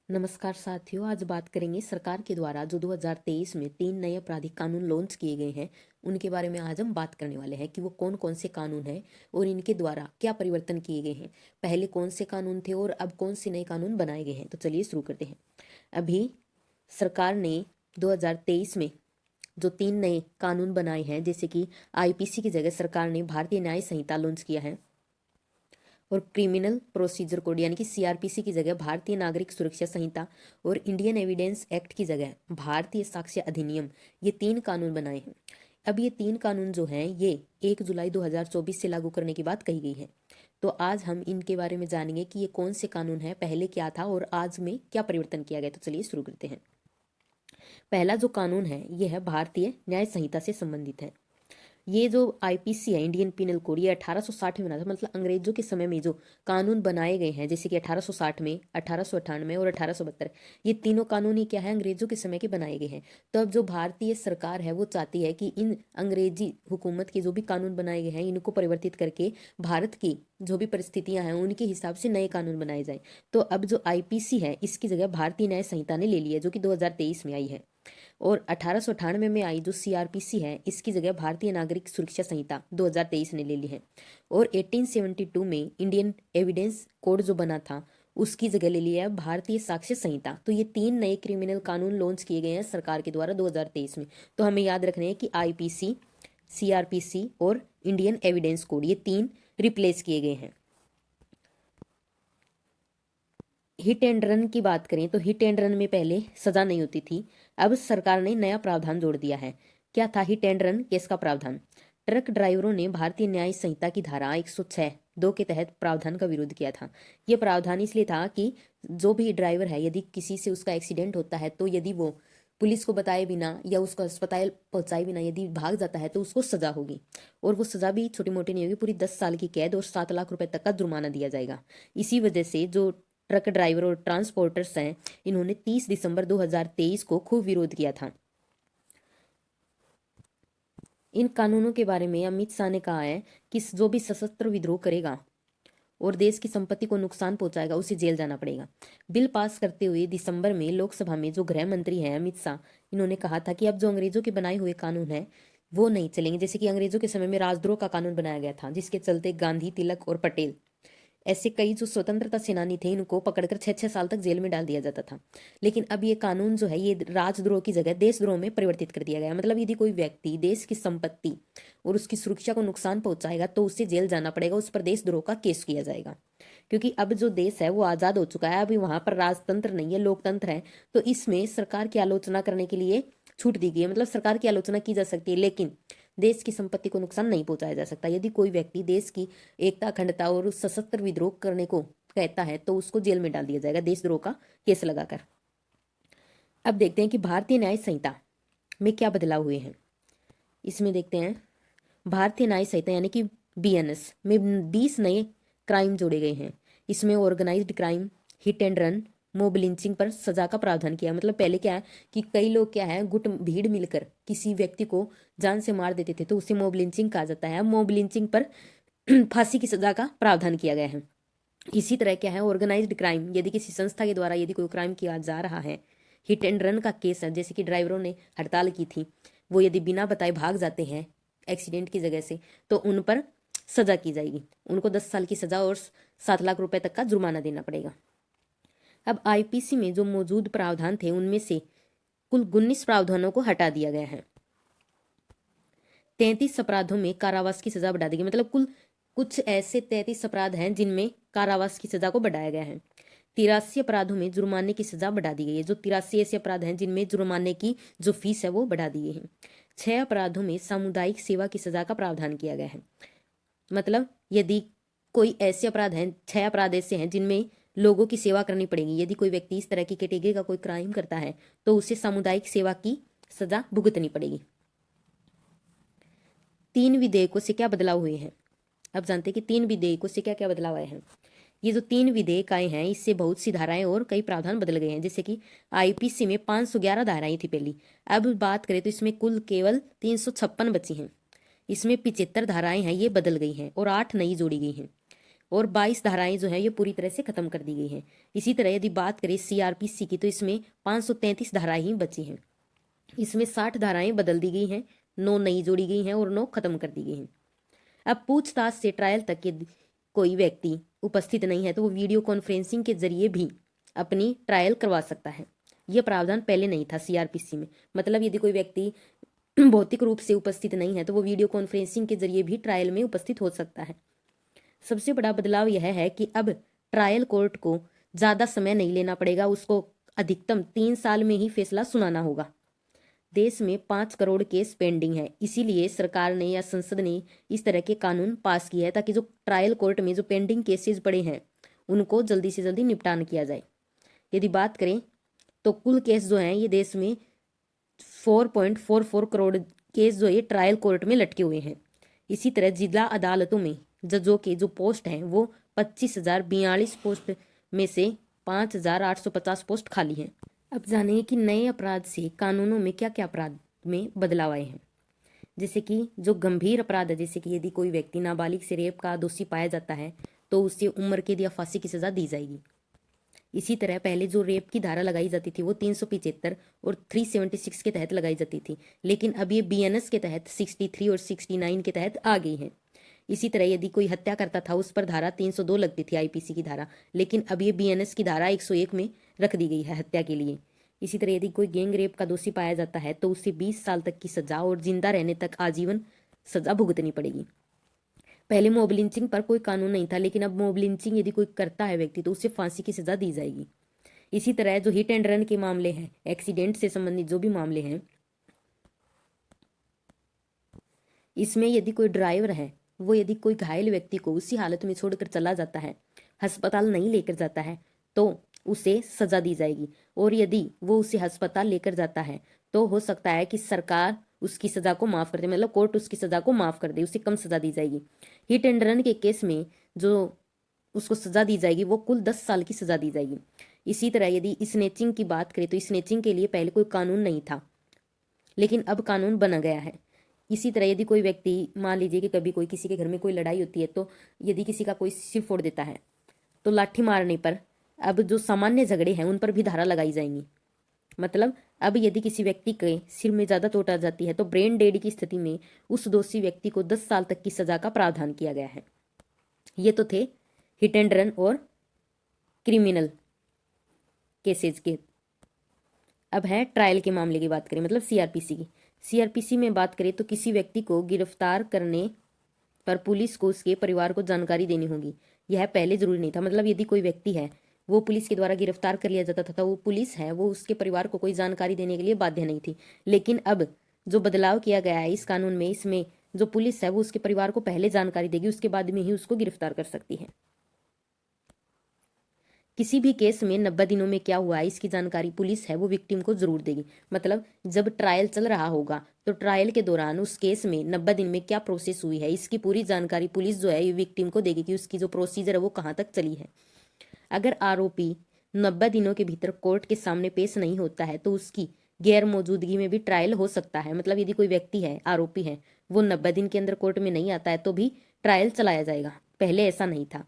नमस्कार साथियों, आज बात करेंगे सरकार के द्वारा जो 2023 में 3 नए आपराधिक कानून लॉन्च किए गए हैं उनके बारे में आज हम बात करने वाले हैं कि वो कौन कौन से कानून हैं और इनके द्वारा क्या परिवर्तन किए गए हैं। पहले कौन से कानून थे और अब कौन से नए कानून बनाए गए हैं, तो चलिए शुरू करते हैं। अभी सरकार ने 2023 में जो 3 नए कानून बनाए हैं, जैसे कि आईपीसी की जगह सरकार ने भारतीय न्याय संहिता लॉन्च किया है और क्रिमिनल प्रोसीजर कोड यानी कि सीआरपीसी की जगह भारतीय नागरिक सुरक्षा संहिता और इंडियन एविडेंस एक्ट की जगह भारतीय साक्ष्य अधिनियम, ये 3 कानून बनाए हैं। अब ये 3 कानून जो हैं ये 1 जुलाई 2024 से लागू करने की बात कही गई है। तो आज हम इनके बारे में जानेंगे कि ये कौन से कानून हैं, पहले क्या था और आज में क्या परिवर्तन किया गया। तो चलिए शुरू करते हैं। पहला जो कानून है ये है भारतीय न्याय संहिता से संबंधित है। ये जो आईपीसी है, इंडियन पिनल कोड, ये 1860 में बना था। मतलब अंग्रेजों के समय में जो कानून बनाए गए हैं, जैसे कि 1860 में, 1898 और 1872, ये तीनों कानून ही क्या है, अंग्रेजों के समय के बनाए गए हैं। तो अब जो भारतीय सरकार है वो चाहती है कि इन अंग्रेजी हुकूमत के जो भी कानून बनाए गए हैं इनको परिवर्तित करके भारत की जो भी परिस्थितियां हैं उनके हिसाब से नए कानून बनाए जाए। तो अब जो आईपीसी है इसकी जगह भारतीय न्याय संहिता ने ले ली है, जो कि 2023 में आई है। और 1898 में आई जो सीआरपीसी है इसकी जगह भारतीय नागरिक सुरक्षा संहिता 2023 ने ले ली है। और 1872 में इंडियन एविडेंस कोड जो बना था उसकी जगह ले लिया है भारतीय साक्ष्य संहिता। तो ये 3 नए क्रिमिनल कानून लॉन्च किए गए हैं सरकार के द्वारा 2023 में। तो हमें याद रखना है कि आईपीसी, सीआरपीसी और इंडियन एविडेंस कोड, ये 3 रिप्लेस किए गए हैं। हिट एंड रन की बात करें तो हिट एंड रन में पहले सजा नहीं होती थी, अब सरकार ने नया प्रावधान जोड़ दिया है। क्या था हिट एंड रन केस का प्रावधान? ट्रक ड्राइवरों ने भारतीय न्याय संहिता की धारा 106(2) के तहत प्रावधान का विरोध किया था। यह प्रावधान इसलिए था कि जो भी ड्राइवर है यदि किसी से उसका एक्सीडेंट होता है तो यदि वो पुलिस को बताए बिना या उसको अस्पताल पहुंचाए बिना यदि भाग जाता है तो उसको सजा होगी। और वो सजा भी छोटी मोटी नहीं होगी, पूरी 10 साल की कैद और 7 लाख रुपए तक का जुर्माना दिया जाएगा। इसी वजह से जो ट्रक ड्राइवर और ट्रांसपोर्टर्स हैं इन्होंने 30 दिसंबर 2023 को खूब विरोध किया था। इन कानूनों के बारे में अमित शाह ने कहा है कि जो भी सशस्त्र विद्रोह करेगा और देश की संपत्ति को नुकसान पहुंचाएगा उसे जेल जाना पड़ेगा। बिल पास करते हुए दिसंबर में लोकसभा में जो गृह मंत्री हैं अमित शाह, इन्होंने कहा था कि अब जो अंग्रेजों के बनाए हुए कानून हैं वो नहीं चलेंगे। जैसे कि अंग्रेजों के समय में राजद्रोह का कानून बनाया गया था जिसके चलते गांधी, तिलक और पटेल, ऐसे कई जो स्वतंत्रता सेनानी थे इनको पकड़कर 6-6 साल तक जेल में डाल दिया जाता था। लेकिन अब ये कानून जो है ये राजद्रोह की जगह देशद्रोह में परिवर्तित कर दिया गया है। मतलब यदि कोई व्यक्ति देश की संपत्ति और उसकी सुरक्षा को नुकसान पहुंचाएगा तो उसे जेल जाना पड़ेगा, उस पर देशद्रोह का केस किया जाएगा। क्योंकि अब जो देश है वो आजाद हो चुका है, अभी वहां पर राजतंत्र नहीं है, लोकतंत्र है। तो इसमें सरकार की आलोचना करने के लिए छूट दी गई है। मतलब सरकार की आलोचना की जा सकती है लेकिन देश की संपत्ति को नुकसान नहीं पहुंचाया जा सकता। यदि कोई व्यक्ति देश की एकता, अखंडता और सशस्त्र विद्रोह करने को कहता है तो उसको जेल में डाल दिया जाएगा देशद्रोह का केस लगाकर। अब देखते हैं कि भारतीय न्याय संहिता में क्या बदलाव हुए हैं। इसमें देखते हैं भारतीय न्याय संहिता यानी कि बीएनएस में 20 नए क्राइम जोड़े गए हैं। इसमें organized crime, hit and run, mob lynching पर सजा का प्रावधान किया। मतलब पहले क्या है कि कई लोग क्या है गुट भीड़ मिलकर किसी व्यक्ति को जान से मार देते थे तो उसे मोब लिंचिंग कहा जाता है। मोब लिंचिंग पर फांसी की सजा का प्रावधान किया गया है। इसी तरह क्या है ऑर्गेनाइज्ड क्राइम, यदि किसी संस्था के द्वारा यदि कोई क्राइम किया जा रहा है, हिट एंड रन का केस है, जैसे कि ड्राइवरों ने हड़ताल की थी, वो यदि बिना बताए भाग जाते हैं एक्सीडेंट की जगह से तो उन पर सजा की जाएगी। उनको 10 साल की सजा और 7 लाख रुपए तक का जुर्माना देना पड़ेगा। अब आईपीसी में जो मौजूद प्रावधान थे उनमें से कुल 19 प्रावधानों को हटा दिया गया है। 33 अपराधों में कारावास की सजा बढ़ा दी गई। मतलब कुल कुछ ऐसे 33 अपराध हैं जिनमें कारावास की सजा को बढ़ाया गया है। 83 अपराधों में जुर्माने की सजा बढ़ा दी गई है। जो 83 ऐसे अपराध हैं जिनमें जुर्माने की जो फीस है वो बढ़ा दी गई है। 6 अपराधों में सामुदायिक सेवा की सजा का प्रावधान किया गया है। मतलब यदि कोई ऐसे अपराध हैं, 6 अपराध ऐसे हैं जिनमें लोगों की सेवा करनी पड़ेगी। यदि कोई व्यक्ति इस तरह की कैटेगरी का कोई क्राइम करता है तो उसे सामुदायिक सेवा की सजा भुगतनी पड़ेगी। 3 विधेयकों से क्या बदलाव हुए हैं। अब जानते हैं कि 3 विधेयकों से क्या क्या बदलाव आए हैं। ये जो 3 विधेयक आए हैं इससे बहुत सी धाराएं और कई प्रावधान बदल गए हैं। जैसे कि आईपीसी में 511 धाराएं थी पहली, अब बात करें तो इसमें कुल केवल 356 बची हैं। इसमें 75 धाराएं हैं ये बदल गई हैं और 8 नई जोड़ी गई हैं। और 22 धाराएं जो है ये पूरी तरह से खत्म कर दी गई हैं। इसी तरह यदि बात करें सीआरपीसी की तो इसमें 533 धाराएं ही बची हैं। इसमें 60 धाराएं बदल दी गई हैं, 9 नई जोड़ी गई हैं और 9 खत्म कर दी गई हैं। अब पूछताछ से ट्रायल तक के कोई व्यक्ति उपस्थित नहीं है तो वो वीडियो कॉन्फ्रेंसिंग के जरिए भी अपनी ट्रायल करवा सकता है। यह प्रावधान पहले नहीं था सीआरपीसी में। मतलब यदि कोई व्यक्ति भौतिक रूप से उपस्थित नहीं है तो वो वीडियो कॉन्फ्रेंसिंग के जरिए भी ट्रायल में उपस्थित हो सकता है। सबसे बड़ा बदलाव यह है कि अब ट्रायल कोर्ट को ज्यादा समय नहीं लेना पड़ेगा, उसको अधिकतम 3 साल में ही फैसला सुनाना होगा। देश में 5 करोड़ केस पेंडिंग है, इसीलिए सरकार ने या संसद ने इस तरह के कानून पास किया है ताकि जो ट्रायल कोर्ट में जो पेंडिंग केसेस पड़े हैं उनको जल्दी से जल्दी निपटान किया जाए। यदि बात करें तो कुल केस जो हैं ये देश में 4.44 करोड़ केस जो ये ट्रायल कोर्ट में लटके हुए हैं। इसी तरह जिला अदालतों में जजों के जो पोस्ट हैं वो 25,042 पोस्ट में से 5,850 पोस्ट खाली हैं। अब जानें कि नए अपराध से कानूनों में क्या क्या अपराध में बदलाव आए हैं। जैसे कि जो गंभीर अपराध है, जैसे कि यदि कोई व्यक्ति नाबालिग से रेप का दोषी पाया जाता है तो उसे उम्र कैद या फांसी की सजा दी जाएगी। इसी तरह पहले जो रेप की धारा लगाई जाती थी वो 375 और 376 के तहत लगाई जाती थी, लेकिन अब ये बीएनएस के तहत 63 और 69 के तहत आ गई है। इसी तरह यदि कोई हत्या करता था उस पर धारा 302 लगती थी आईपीसी की धारा, लेकिन अब ये बीएनएस की धारा 101 में रख दी गई है हत्या के लिए। इसी तरह यदि कोई गैंग रेप का दोषी पाया जाता है तो उसे 20 साल तक की सजा और जिंदा रहने तक आजीवन सजा भुगतनी पड़ेगी। पहले मॉब लिंचिंग पर कोई कानून नहीं था, लेकिन अब मॉब लिंचिंग यदि कोई करता है व्यक्ति तो उसे फांसी की सजा दी जाएगी। इसी तरह जो हिट एंड रन के मामले हैं, एक्सीडेंट से संबंधित जो भी मामले हैं, इसमें यदि कोई ड्राइवर है वो यदि कोई घायल व्यक्ति को उसी हालत में छोड़कर चला जाता है, अस्पताल नहीं लेकर जाता है तो उसे सजा दी जाएगी। और यदि वो उसे अस्पताल लेकर जाता है तो हो सकता है कि सरकार उसकी सजा को माफ कर दे, मतलब कोर्ट उसकी सजा को माफ कर दे, उसे कम सजा दी जाएगी। हिट एंड रन के केस में जो उसको सजा दी जाएगी वो कुल 10 साल की सजा दी जाएगी। इसी तरह यदि स्नेचिंग की बात करें तो स्नेचिंग के लिए पहले कोई कानून नहीं था, लेकिन अब कानून बना गया है। इसी तरह यदि कोई व्यक्ति, मान लीजिए कि कभी कोई किसी के घर में कोई लड़ाई होती है तो यदि किसी का कोई सिर फोड़ देता है तो लाठी मारने पर अब जो सामान्य झगड़े हैं उन पर भी धारा लगाई जाएंगी। मतलब अब यदि किसी व्यक्ति के सिर में ज्यादा चोट आ जाती है तो ब्रेन डेड की स्थिति में उस दोषी व्यक्ति को 10 साल तक की सजा का प्रावधान किया गया है। ये तो थे हिट एंड रन और क्रिमिनल केसेज के। अब है ट्रायल के मामले की बात करें, मतलब सीआरपीसी की। सीआरपीसी में बात करें तो किसी व्यक्ति को गिरफ्तार करने पर पुलिस को उसके परिवार को जानकारी देनी होगी। यह पहले जरूरी नहीं था। मतलब यदि कोई व्यक्ति है वो पुलिस के द्वारा गिरफ्तार कर लिया जाता था, वो पुलिस है वो उसके परिवार को कोई जानकारी देने के लिए बाध्य नहीं थी। लेकिन अब जो बदलाव किया गया है इस कानून में, इसमें जो पुलिस है वो उसके परिवार को पहले जानकारी देगी, उसके बाद में ही उसको गिरफ्तार कर सकती है। किसी भी केस में 90 दिनों में क्या हुआ है इसकी जानकारी पुलिस है वो विक्टिम को जरूर देगी। मतलब जब ट्रायल चल रहा होगा तो ट्रायल के दौरान उस केस में 90 दिन में क्या प्रोसेस हुई है इसकी पूरी जानकारी पुलिस जो है ये विक्टिम को देगी कि उसकी जो प्रोसीजर है वो कहाँ तक चली है। अगर आरोपी 90 दिनों के भीतर कोर्ट के सामने पेश नहीं होता है तो उसकी गैर मौजूदगी में भी ट्रायल हो सकता है। मतलब यदि कोई व्यक्ति है, आरोपी है, वो 90 दिन के अंदर कोर्ट में नहीं आता है तो भी ट्रायल चलाया जाएगा। पहले ऐसा नहीं था।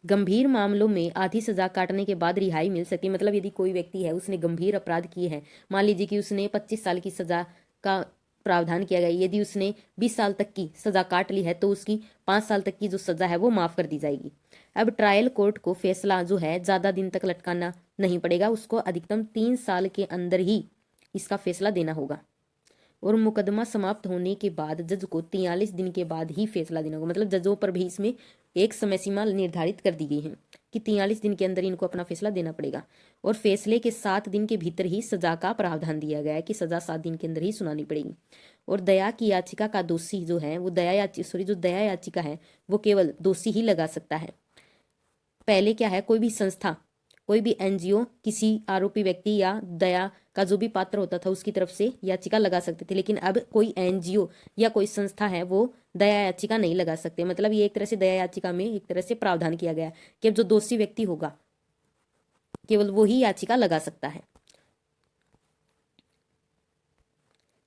गंभीर मामलों में आधी सजा काटने के बाद रिहाई मिल सकती है। मतलब यदि कोई व्यक्ति है उसने गंभीर अपराध किए हैं, मान लीजिए कि उसने 25 साल की सजा का प्रावधान किया गया, यदि उसने 20 साल तक की सजा काट ली है तो उसकी 5 साल तक की जो सजा है वो माफ कर दी जाएगी। अब ट्रायल कोर्ट को फैसला जो है ज्यादा दिन तक लटकाना नहीं पड़ेगा, उसको अधिकतम 3 साल के अंदर ही इसका फैसला देना होगा। और मुकदमा समाप्त होने के बाद जज को 43 दिन के बाद ही फैसला देना होगा। मतलब जजों पर भी इसमें एक समय सीमा निर्धारित कर दी गई है कि 43 दिन के अंदर इनको अपना फैसला देना पड़ेगा। और फैसले के 7 दिन के भीतर ही सजा का प्रावधान दिया गया है कि सजा 7 दिन के अंदर ही सुनानी पड़ेगी। और दया की याचिका का दोषी जो है वो दया याचिका है वो केवल दोषी ही लगा सकता है। पहले क्या है, कोई भी संस्था, कोई भी एनजीओ किसी आरोपी व्यक्ति या दया का जो भी पात्र होता था उसकी तरफ से याचिका लगा सकते थे, लेकिन अब कोई एनजीओ या कोई संस्था है वो दया याचिका नहीं लगा सकते। मतलब ये एक तरह से दया याचिका में एक तरह से प्रावधान किया गया कि अब जो दोषी व्यक्ति होगा केवल वो ही याचिका लगा सकता है।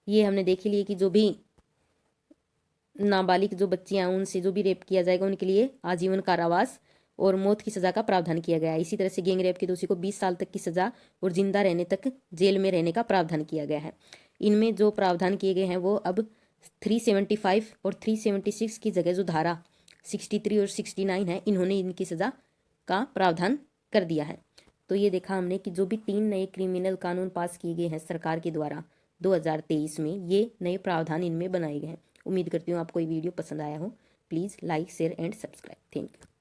ये हमने देख लिए कि जो भी नाबालिग जो बच्चियां हैं उनसे जो भी रेप किया जाएगा उनके लिए आजीवन कारावास और मौत की सजा का प्रावधान किया गया है। इसी तरह से गैंग रेप के दोषी को 20 साल तक की सजा और जिंदा रहने तक जेल में रहने का प्रावधान किया गया है। इनमें जो प्रावधान किए गए हैं वो अब 375 और 376 की जगह जो धारा 63 और 69 है, इन्होंने इनकी सजा का प्रावधान कर दिया है। तो ये देखा हमने कि जो भी 3 नए क्रिमिनल कानून पास किए गए हैं सरकार के द्वारा 2023 में, ये नए प्रावधान इनमें बनाए गए हैं। उम्मीद करती हूँ आपको ये वीडियो पसंद आया हो। Please like share and subscribe. Thank you.